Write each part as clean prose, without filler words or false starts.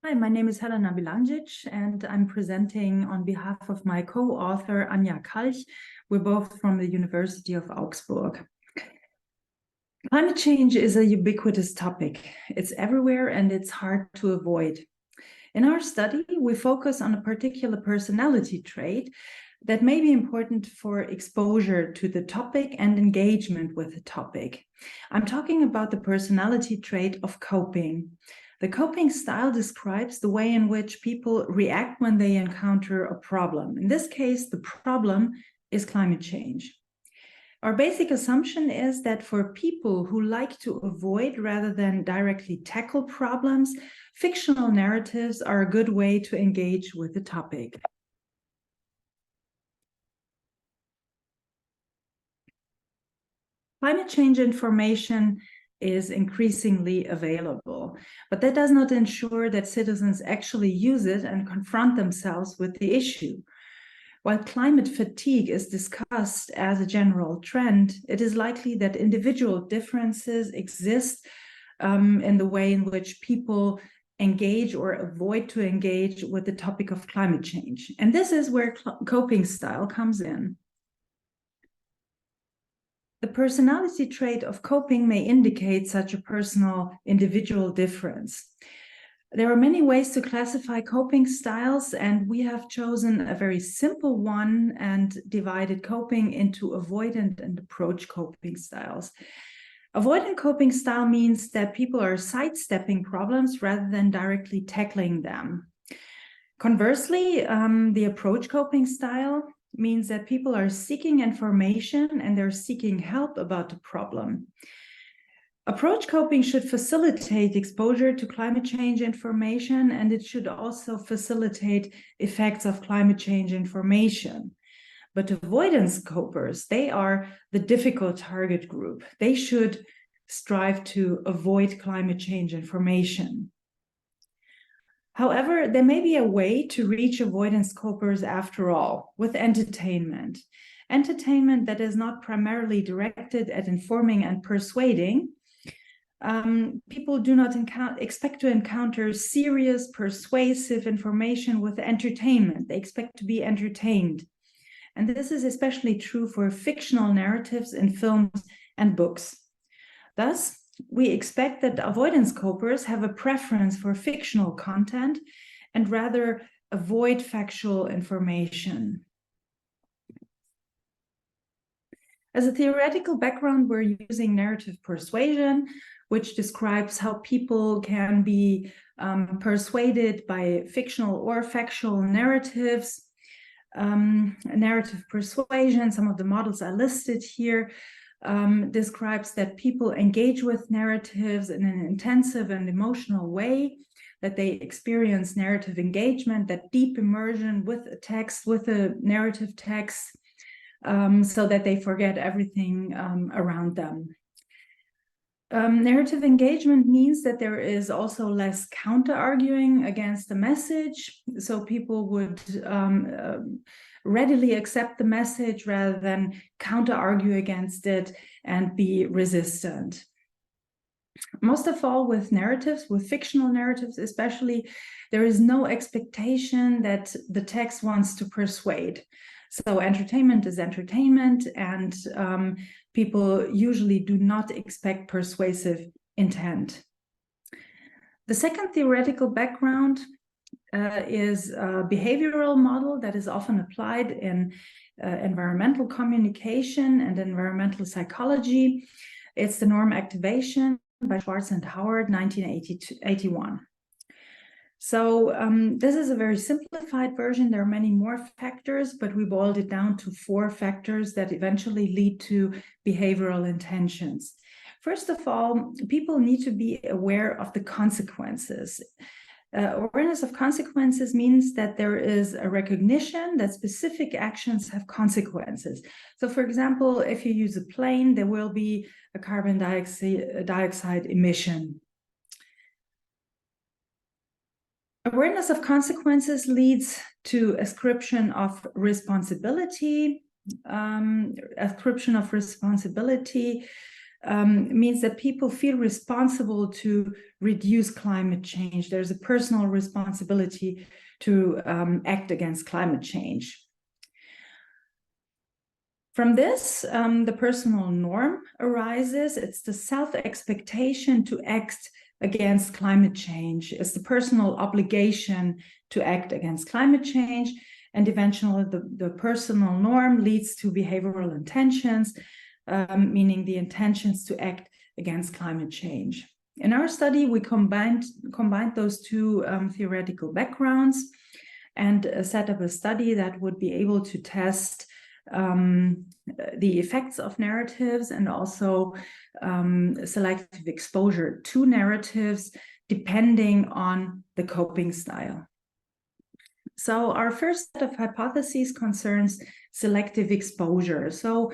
Hi, my name is Busselle Bilandzic, and I'm presenting on behalf of my co-author, Anja Kalch. We're both from the University of Augsburg. Climate change is a ubiquitous topic. It's everywhere and it's hard to avoid. In our study, we focus on a particular personality trait that may be important for exposure to the topic and engagement with the topic. I'm talking about the personality trait of coping. The coping style describes the way in which people react when they encounter a problem. In this case, the problem is climate change. Our basic assumption is that for people who like to avoid rather than directly tackle problems, fictional narratives are a good way to engage with the topic. Climate change information is increasingly available, but that does not ensure that citizens actually use it and confront themselves with the issue. While climate fatigue is discussed as a general trend, it is likely that individual differences exist in the way in which people engage or avoid to engage with the topic of climate change. And this is where coping style comes in. The personality trait of coping may indicate such a personal individual difference. There are many ways to classify coping styles, and we have chosen a very simple one and divided coping into avoidant and approach coping styles. Avoidant coping style means that people are sidestepping problems rather than directly tackling them. Conversely, the approach coping style means that people are seeking information and they're seeking help about the problem. Approach coping should facilitate exposure to climate change information, and it should also facilitate effects of climate change information. But avoidance copers, they are the difficult target group. They should strive to avoid climate change information. However, there may be a way to reach avoidance copers after all, with entertainment. Entertainment that is not primarily directed at informing and persuading. People do not expect to encounter serious, persuasive information with entertainment. They expect to be entertained. And this is especially true for fictional narratives in films and books. Thus, we expect that avoidance copers have a preference for fictional content and rather avoid factual information. As a theoretical background, we're using narrative persuasion, which describes how people can be persuaded by fictional or factual narratives. Narrative persuasion, some of the models are listed here, describes that people engage with narratives in an intensive and emotional way, that they experience narrative engagement, that deep immersion with a text, with a narrative text, so that they forget everything around them. Narrative engagement means that there is also less counter-arguing against the message, so people would readily accept the message rather than counter-argue against it and be resistant. Most of all, with narratives, with fictional narratives especially, there is no expectation that the text wants to persuade. So entertainment is entertainment, and people usually do not expect persuasive intent. The second theoretical background is a behavioral model that is often applied in environmental communication and environmental psychology. It's the norm activation by Schwartz and Howard, 1981. So this is a very simplified version. There are many more factors, but we boiled it down to 4 factors that eventually lead to behavioral intentions. First of all, people need to be aware of the consequences. Awareness of consequences means that there is a recognition that specific actions have consequences. So for example, if you use a plane, there will be a carbon dioxide emission. Awareness of consequences leads to ascription of responsibility. means that people feel responsible to reduce climate change. There's a personal responsibility to act against climate change. From this, the personal norm arises. It's the self-expectation to act against climate change. It's the personal obligation to act against climate change. And eventually, the personal norm leads to behavioral intentions, meaning the intentions to act against climate change. In our study, we combined those two theoretical backgrounds and set up a study that would be able to test the effects of narratives and also selective exposure to narratives depending on the coping style. So our first set of hypotheses concerns selective exposure. So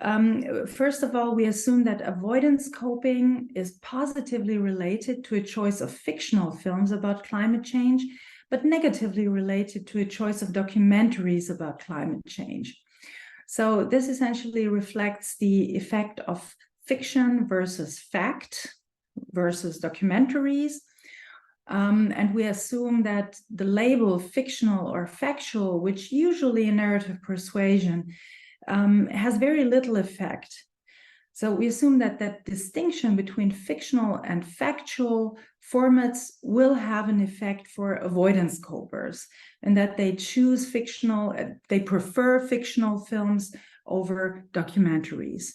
first of all, we assume that avoidance coping is positively related to a choice of fictional films about climate change, but negatively related to a choice of documentaries about climate change. So this essentially reflects the effect of fiction versus fact versus documentaries. And we assume that the label fictional or factual, which usually in narrative persuasion has very little effect. So we assume that that distinction between fictional and factual formats will have an effect for avoidance copers, and that they choose fictional, they prefer fictional films over documentaries.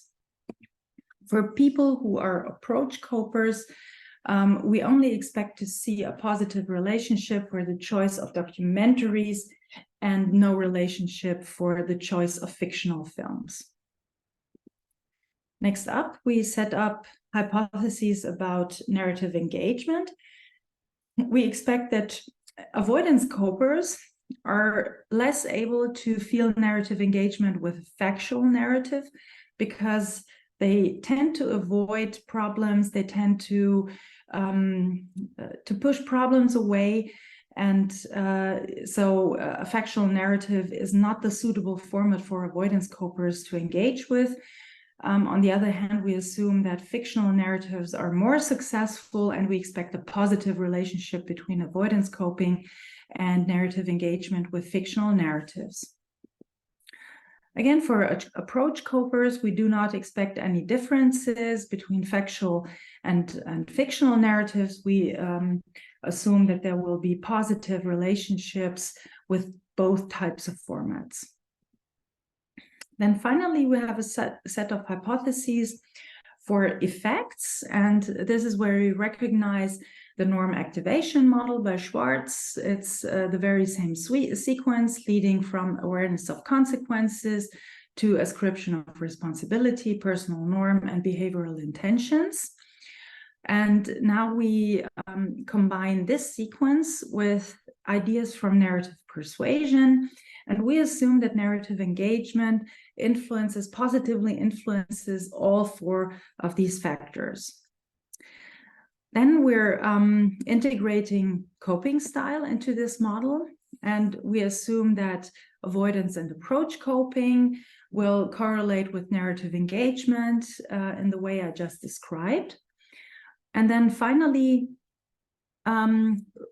For people who are approach copers, we only expect to see a positive relationship for the choice of documentaries and no relationship for the choice of fictional films. Next up, we set up hypotheses about narrative engagement. We expect that avoidance copers are less able to feel narrative engagement with factual narrative because they tend to avoid problems, they tend to push problems away, and so a factual narrative is not the suitable format for avoidance copers to engage with. On the other hand, we assume that fictional narratives are more successful, and we expect a positive relationship between avoidance coping and narrative engagement with fictional narratives. Again, for approach copers, we do not expect any differences between factual and fictional narratives. We assume that there will be positive relationships with both types of formats. Then finally, we have a set of hypotheses for effects, and this is where we recognize the norm activation model by Schwartz. It's the very same sequence leading from awareness of consequences to ascription of responsibility, personal norm, and behavioral intentions. And now we combine this sequence with ideas from narrative persuasion, and we assume that narrative engagement positively influences all four of these factors. Then we're integrating coping style into this model, and we assume that avoidance and approach coping will correlate with narrative engagement in the way I just described. And then finally,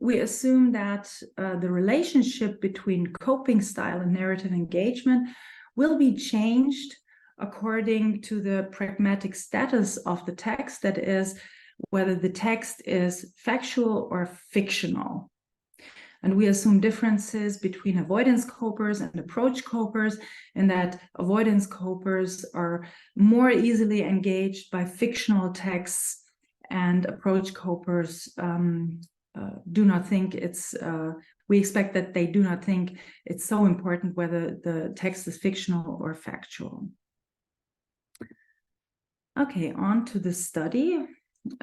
we assume that the relationship between coping style and narrative engagement will be changed according to the pragmatic status of the text, that is, whether the text is factual or fictional. And we assume differences between avoidance copers and approach copers, in that avoidance copers are more easily engaged by fictional texts, and approach copers do not think it's, we expect that they do not think it's so important whether the text is fictional or factual. Okay, on to the study.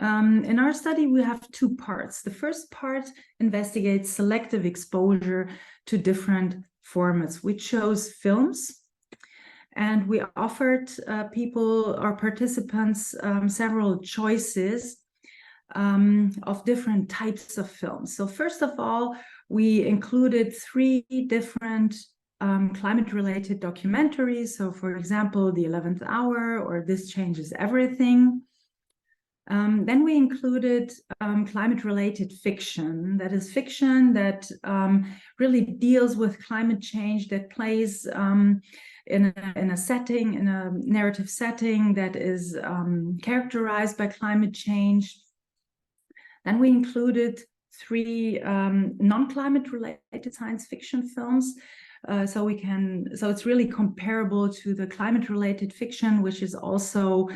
In our study, we have two parts. The first part investigates selective exposure to different formats. We chose films, and we offered our participants several choices of different types of films. So first of all, we included 3 different climate-related documentaries. So, for example, The 11th Hour or This Changes Everything. Then we included climate-related fiction. That is fiction that really deals with climate change, that plays in a setting, in a narrative setting that is characterized by climate change. Then we included 3 non-climate related science fiction films. So it's really comparable to the climate related fiction, which is also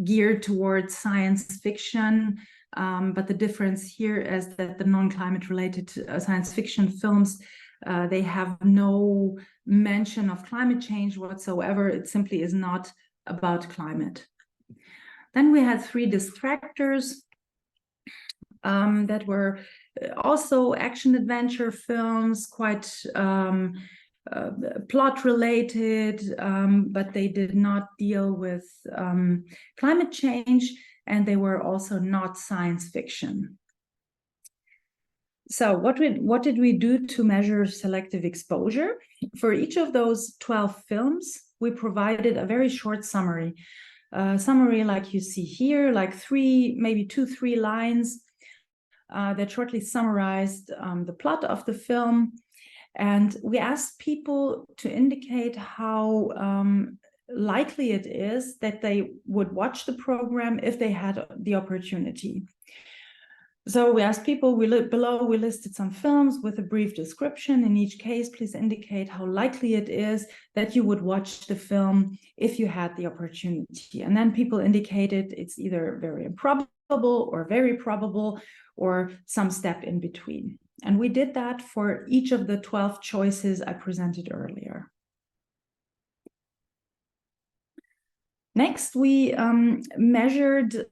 geared towards science fiction. But the difference here is that the non-climate related science fiction films, they have no mention of climate change whatsoever. It simply is not about climate. Then we had 3 distractors that were also action-adventure films, quite plot-related, but they did not deal with climate change, and they were also not science fiction. So what did we do to measure selective exposure? For each of those 12 films, we provided a very short summary. Summary like you see here, like 3, maybe 2-3 lines that shortly summarized the plot of the film. And we asked people to indicate how likely it is that they would watch the program if they had the opportunity. So we asked people, below we listed some films with a brief description. In each case, please indicate how likely it is that you would watch the film if you had the opportunity. And then people indicated it's either very improbable or very probable or some step in between. And we did that for each of the 12 choices I presented earlier. Next, we measured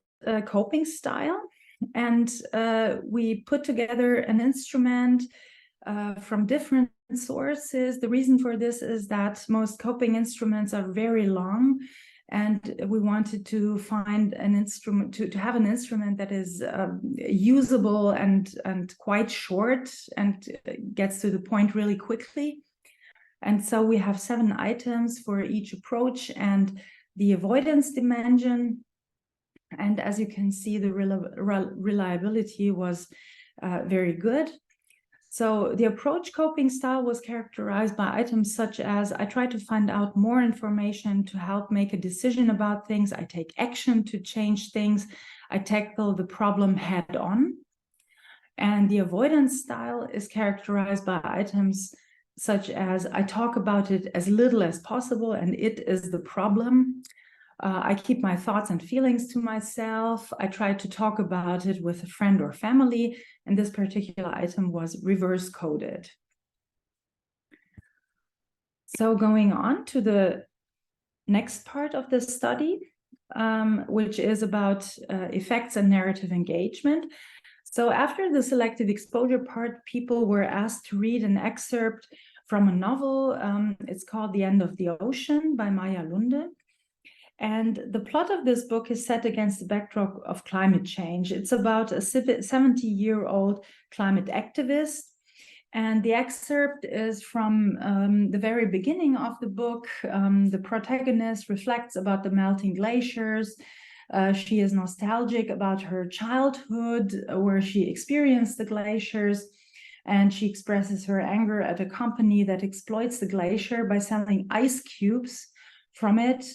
coping style. And we put together an instrument from different sources. The reason for this is that most coping instruments are very long, and we wanted to find an instrument, to have an instrument that is usable and quite short and gets to the point really quickly. And so we have 7 items for each approach and the avoidance dimension. And as you can see, the reliability was very good. So the approach coping style was characterized by items such as, I try to find out more information to help make a decision about things. I take action to change things. I tackle the problem head on. And the avoidance style is characterized by items such as, I talk about it as little as possible and it is the problem. I keep my thoughts and feelings to myself. I try to talk about it with a friend or family, and this particular item was reverse coded. So going on to the next part of the study, which is about effects and narrative engagement. So after the selective exposure part, people were asked to read an excerpt from a novel. It's called The End of the Ocean by Lunde. And the plot of this book is set against the backdrop of climate change. It's about a 70-year-old climate activist. And the excerpt is from the very beginning of the book. The protagonist reflects about the melting glaciers. She is nostalgic about her childhood, where she experienced the glaciers. And she expresses her anger at a company that exploits the glacier by selling ice cubes from it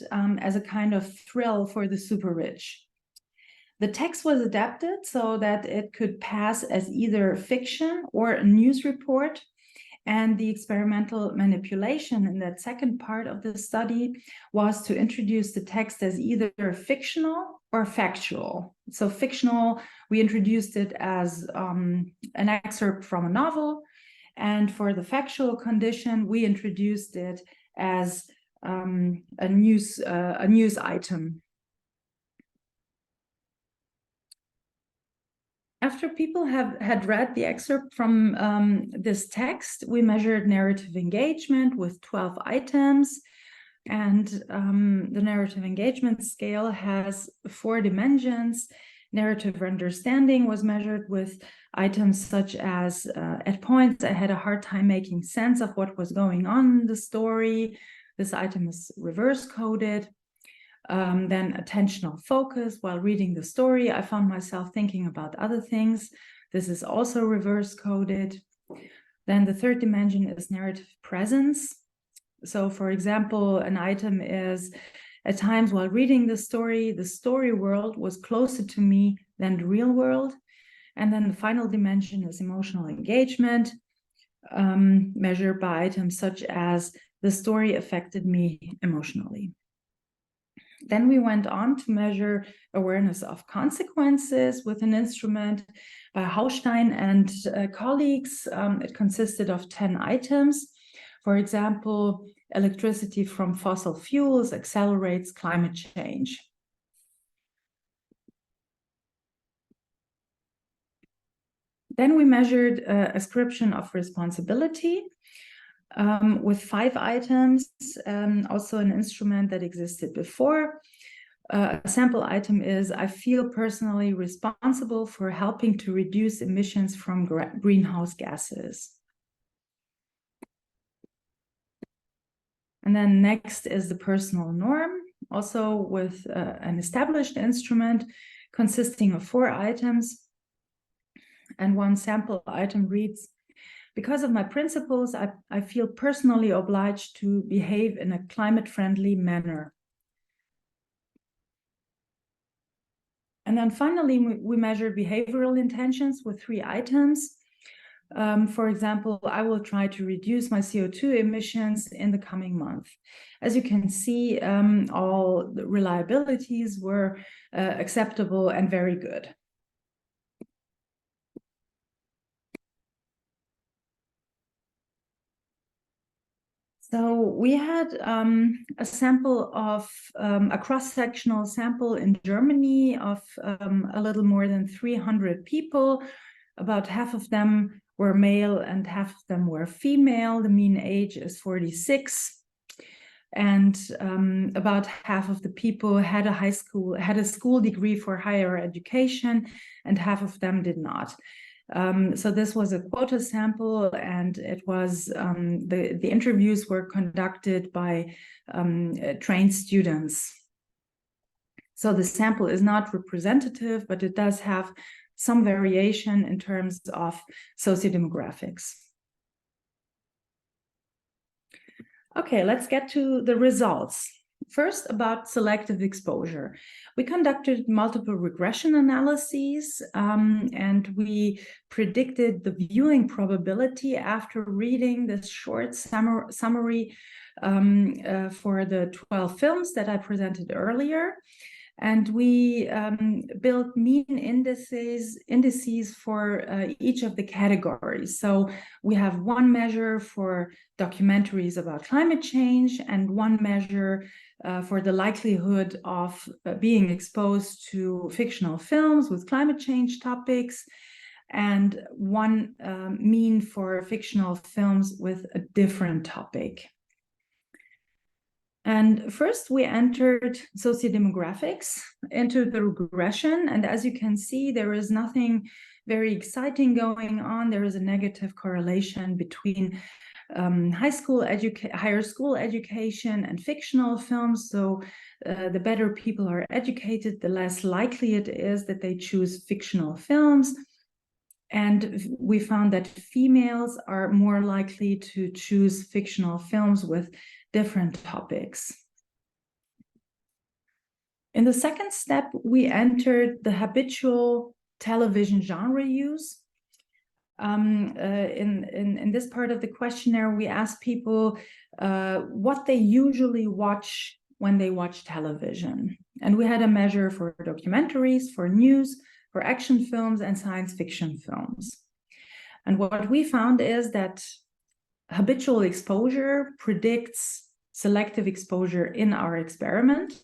as a kind of thrill for the super rich. The text was adapted so that it could pass as either fiction or a news report, and the experimental manipulation in that second part of the study was to introduce the text as either fictional or factual. So fictional, we introduced it as an excerpt from a novel, and for the factual condition, we introduced it as a news item. After people had read the excerpt from this text, we measured narrative engagement with 12 items, and the narrative engagement scale has 4 dimensions, Narrative understanding was measured with items such as, at points, I had a hard time making sense of what was going on in the story. This item is reverse coded. Then attentional focus. While reading the story, I found myself thinking about other things. This is also reverse coded. Then the third dimension is narrative presence. So, for example, an item is, at times while reading the story world was closer to me than the real world. And then the final dimension is emotional engagement, measured by items such as the story affected me emotionally. Then we went on to measure awareness of consequences with an instrument by Haustein and colleagues. It consisted of 10 items. For example, electricity from fossil fuels accelerates climate change. Then we measured ascription of responsibility with 5 items, also an instrument that existed before. A sample item is, I feel personally responsible for helping to reduce emissions from greenhouse gases. And then next is the personal norm, also with an established instrument consisting of 4 items. And one sample item reads, because of my principles, I feel personally obliged to behave in a climate-friendly manner. And then finally, we measured behavioral intentions with 3 items. For example, I will try to reduce my CO2 emissions in the coming month. As you can see, all the reliabilities were acceptable and very good. So we had a sample of a cross-sectional sample in Germany of a little more than 300 people. About half of them were male and half of them were female. The mean age is 46. And about half of the people had a school degree for higher education, and half of them did not. So this was a quota sample, and it was the interviews were conducted by trained students. So the sample is not representative, but it does have some variation in terms of sociodemographics. Okay, let's get to the results. First, about selective exposure. We conducted multiple regression analyses, and we predicted the viewing probability after reading this short summary for the 12 films that I presented earlier. And we built mean indices for each of the categories. So we have one measure for documentaries about climate change and one measure for the likelihood of being exposed to fictional films with climate change topics, and one mean for fictional films with a different topic. And first, we entered sociodemographics into the regression. And as you can see, there is nothing very exciting going on. There is a negative correlation between higher school education and fictional films. So the better people are educated, the less likely it is that they choose fictional films. And we found that females are more likely to choose fictional films with different topics. In the second step, we entered the habitual television genre use. In this part of the questionnaire, we asked people what they usually watch when they watch television. And we had a measure for documentaries, for news, for action films, and science fiction films. And what we found is that habitual exposure predicts selective exposure in our experiment.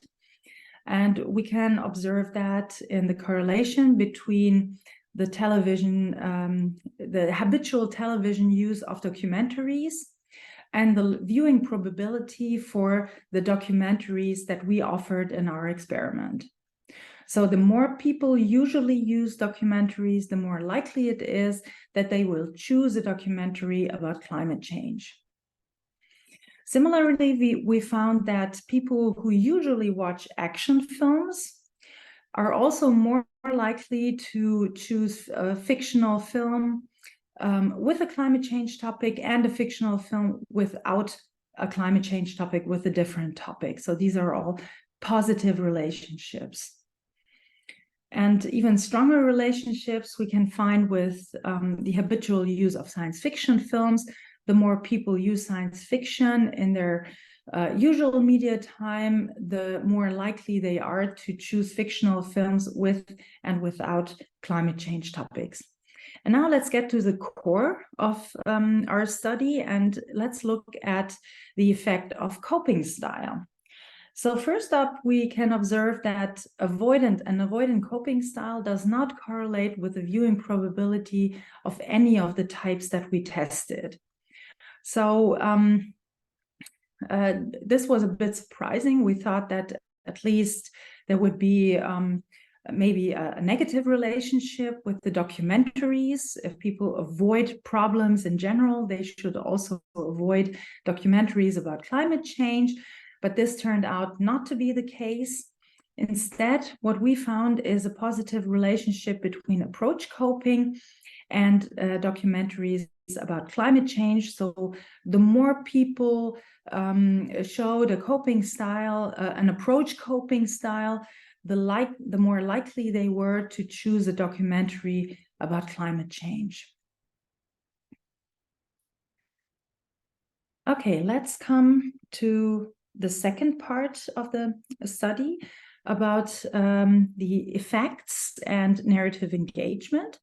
And we can observe that in the correlation between the television, the habitual television use of documentaries and the viewing probability for the documentaries that we offered in our experiment. So the more people usually use documentaries, the more likely it is that they will choose a documentary about climate change. Similarly, we found that people who usually watch action films are also more likely to choose a fictional film with a climate change topic and a fictional film without a climate change topic with a different topic. So these are all positive relationships. And even stronger relationships we can find with the habitual use of science fiction films. The more people use science fiction in their usual media time, the more likely they are to choose fictional films with and without climate change topics. And now let's get to the core of our study, and let's look at the effect of coping style. So first up, we can observe that avoidant coping style does not correlate with the viewing probability of any of the types that we tested. So this was a bit surprising. We thought that at least there would be maybe a negative relationship with the documentaries. If people avoid problems in general, they should also avoid documentaries about climate change. But this turned out not to be the case. Instead, what we found is a positive relationship between approach coping and documentaries about climate change. So the more people showed a coping style, an approach coping style, the more likely they were to choose a documentary about climate change. Okay, let's come to the second part of the study about the effects and narrative engagement.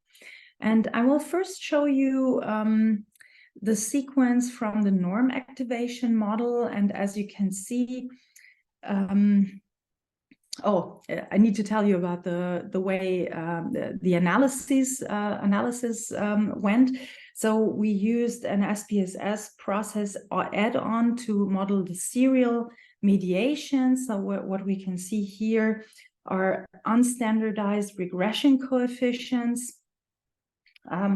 And I will first show you the sequence from the norm activation model. And as you can see, I need to tell you about the way the analysis went. So we used an SPSS process add-on to model the serial mediation. So what we can see here are unstandardized regression coefficients,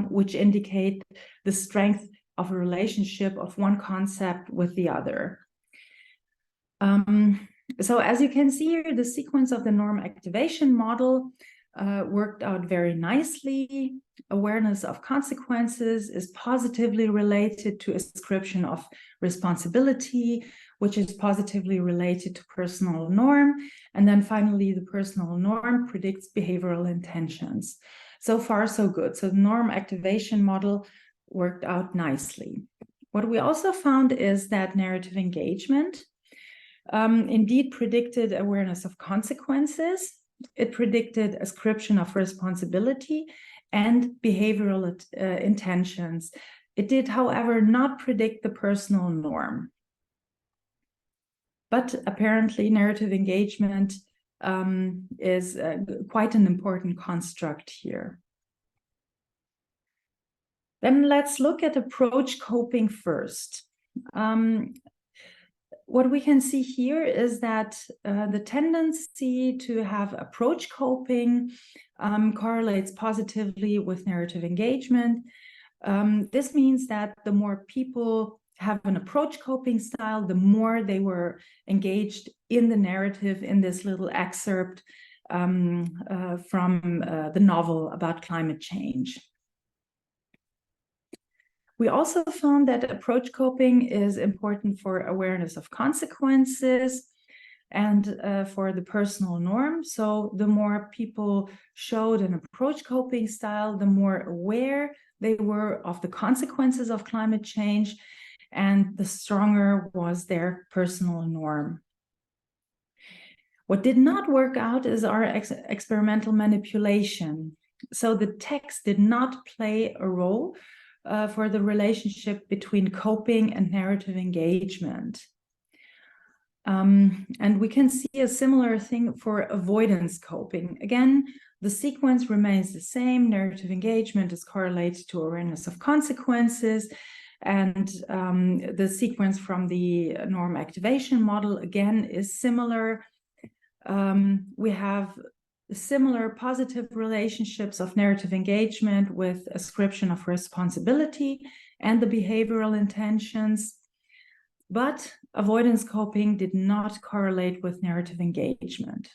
which indicate the strength of a relationship of one concept with the other. So as you can see here, the sequence of the norm activation model worked out very nicely. Awareness of consequences is positively related to ascription of responsibility, which is positively related to personal norm. And then finally, the personal norm predicts behavioral intentions. So far, so good. So the norm activation model worked out nicely. What we also found is that narrative engagement indeed predicted awareness of consequences. It predicted ascription of responsibility and behavioral intentions. It did, however, not predict the personal norm. But apparently narrative engagement is quite an important construct here. Then let's look at approach coping first. What we can see here is that the tendency to have approach coping correlates positively with narrative engagement. This means that the more people have an approach coping style, the more they were engaged in the narrative in this little excerpt from the novel about climate change. We also found that approach coping is important for awareness of consequences and for the personal norm. So the more people showed an approach coping style, the more aware they were of the consequences of climate change, and the stronger was their personal norm. What did not work out is our experimental manipulation. So the text did not play a role for the relationship between coping and narrative engagement. And we can see a similar thing for avoidance coping. Again, the sequence remains the same. Narrative engagement is correlated to awareness of consequences. And the sequence from the norm activation model, again, is similar. We have similar positive relationships of narrative engagement with ascription of responsibility and the behavioral intentions, but avoidance coping did not correlate with narrative engagement.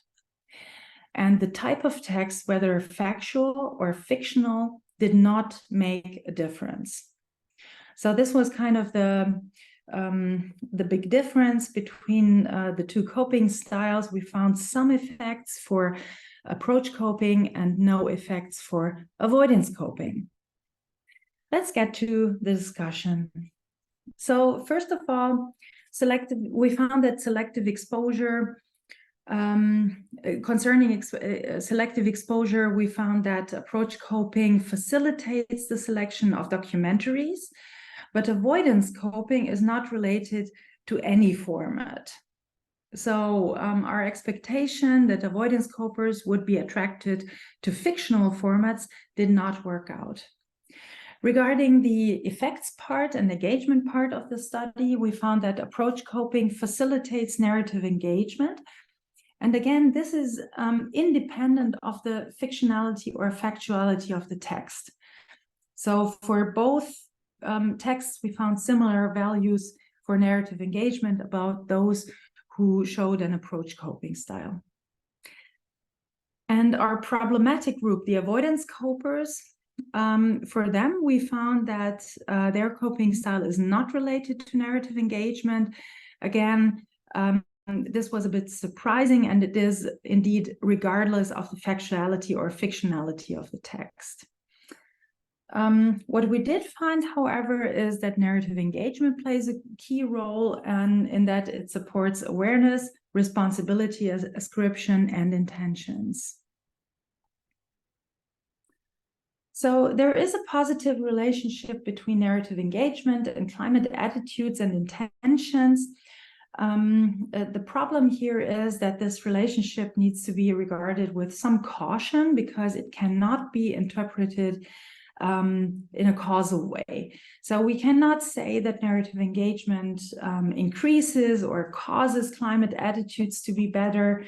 And the type of text, whether factual or fictional, did not make a difference. So this was kind of the big difference between the two coping styles. We found some effects for approach coping and no effects for avoidance coping. Let's get to the discussion. So first of all, we found that selective exposure, concerning selective exposure, we found that approach coping facilitates the selection of documentaries, but avoidance coping is not related to any format. So our expectation that avoidance copers would be attracted to fictional formats did not work out. Regarding the effects part and engagement part of the study, we found that approach coping facilitates narrative engagement. And again, this is independent of the fictionality or factuality of the text. So for both texts, we found similar values for narrative engagement about those who showed an approach coping style. And our problematic group, the avoidance copers, for them, we found that their coping style is not related to narrative engagement. Again, this was a bit surprising, and it is indeed regardless of the factuality or fictionality of the text. What we did find, however, is that narrative engagement plays a key role, and in that it supports awareness, responsibility, ascription, and intentions. So there is a positive relationship between narrative engagement and climate attitudes and intentions. The problem here is that this relationship needs to be regarded with some caution because it cannot be interpreted in a causal way. So we cannot say that narrative engagement increases or causes climate attitudes to be better.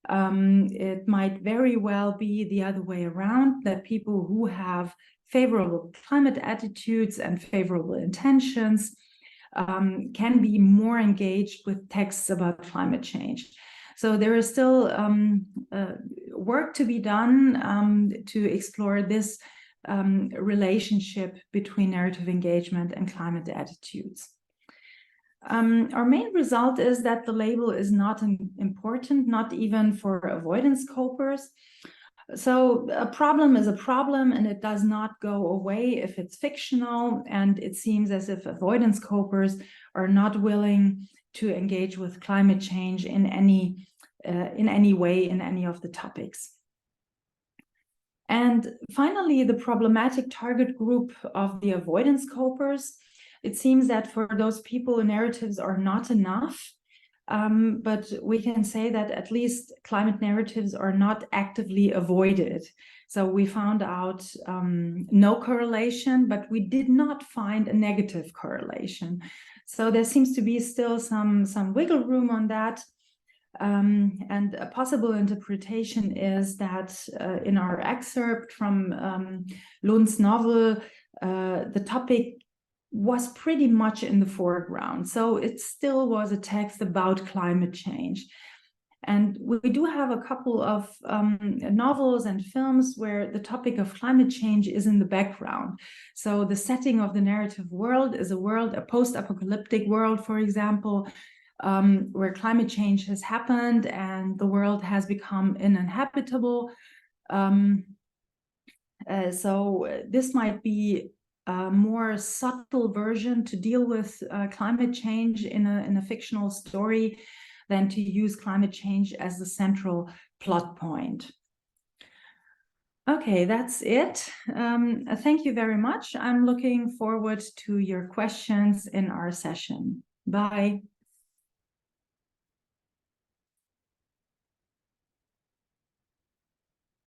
It might very well be the other way around, that people who have favorable climate attitudes and favorable intentions can be more engaged with texts about climate change. So there is still work to be done to explore this relationship between narrative engagement and climate attitudes. Our main result is that the label is not important, not even for avoidance copers. So a problem is a problem, and it does not go away if it's fictional, and it seems as if avoidance copers are not willing to engage with climate change in any way in any of the topics. And finally, the problematic target group of the avoidance copers. It seems that for those people, narratives are not enough, but we can say that at least climate narratives are not actively avoided. So we found out no correlation, but we did not find a negative correlation. So there seems to be still some wiggle room on that. And a possible interpretation is that in our excerpt from Lunde's novel, the topic was pretty much in the foreground. So it still was a text about climate change. And we do have a couple of novels and films where the topic of climate change is in the background. So the setting of the narrative world is a post-apocalyptic world, for example, where climate change has happened and the world has become uninhabitable. So this might be a more subtle version to deal with climate change in a fictional story than to use climate change as the central plot point. Okay, that's it. Thank you very much. I'm looking forward to your questions in our session. Bye.